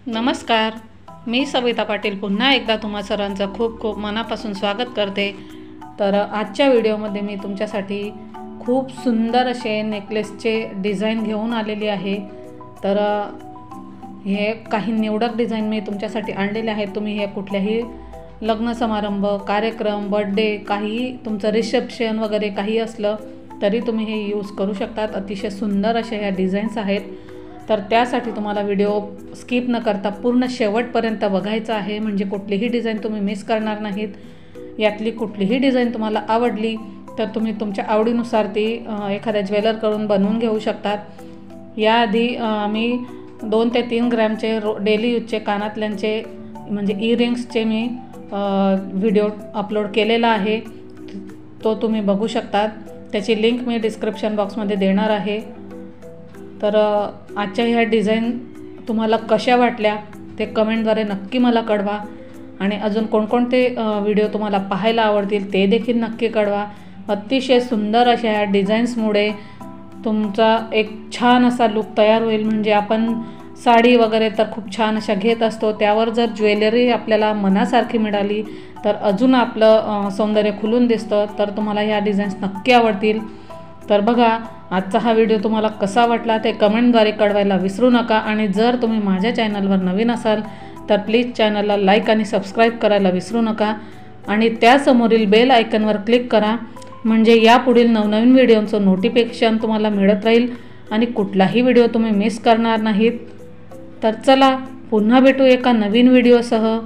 नमस्कार, मी सविता पाटील पुन्हा एकदा तुम्हा सर्वांचं खूप खूप मनापासून स्वागत करते। तर आजच्या व्हिडिओमध्ये मी तुमच्यासाठी खूप सुंदर असे नेकलेसचे डिझाईन घेऊन आलेली आहे। तर हे काही निवडक डिझाईन मी तुमच्यासाठी आणलेले आहेत। तुम्ही हे कुठल्याही लग्न समारंभ, कार्यक्रम, बर्थडे, काही तुमचं रिसेप्शन वगैरे काही असलं तरी तुम्ही हे यूज करू शकतात। अतिशय सुंदर अशा ह्या डिझाईन्स आहेत। तर त्यासाठी तुम्हाला व्हिडिओ स्किप न करता पूर्ण शेवटपर्यंत बघायचा आहे, म्हणजे कुठलीही डिझाईन तुम्ही मिस करणार नाहीत। यातली कुठलीही डिझाईन तुम्हाला आवडली तर तुम्ही तुमच्या आवडीनुसार ती एखाद्या ज्वेलरकडून बनवून घेऊ शकतात। याआधी मी 2 ते 3 ग्रॅमचे डेली यूजचे कानातल्यांचे म्हणजे इयरिंग्सचे मी व्हिडिओ अपलोड केलेला आहे, तो तुम्ही बघू शकतात। त्याची लिंक मी डिस्क्रिप्शन बॉक्समध्ये देणार आहे। तर आजच्या ह्या डिझाईन तुम्हाला कशा वाटल्या ते कमेंटद्वारे नक्की मला कळवा, आणि अजून कोणकोणते व्हिडिओ तुम्हाला पाहायला आवडतील ते देखील नक्की कळवा। अतिशय सुंदर अशा ह्या डिझाईन्समुळे तुमचा एक छान असा लुक तयार होईल। म्हणजे आपण साडी वगैरे तर खूप छान अशा घेत असतो, त्यावर जर ज्वेलरी आपल्याला मनासारखी मिळाली तर अजून आपलं सौंदर्य खुलून दिसतं। तर तुम्हाला ह्या डिझाईन्स नक्की आवडतील। तर बघा, आजचा हा व्हिडिओ तुम्हाला कसा वाटला ते कमेंटद्वारे कळवायला विसरू नका। आणि जर तुम्ही माझ्या चॅनलवर नवीन असाल तर प्लीज चॅनलला लाईक आणि सबस्क्राईब करायला विसरू नका, आणि त्यासमोरील बेल आयकनवर क्लिक करा, म्हणजे यापुढील नवनवीन व्हिडिओचं नोटिफिकेशन तुम्हाला मिळत राहील आणि कुठलाही व्हिडिओ तुम्ही मिस करणार नाहीत। तर चला, पुन्हा भेटू एका नवीन व्हिडिओसह।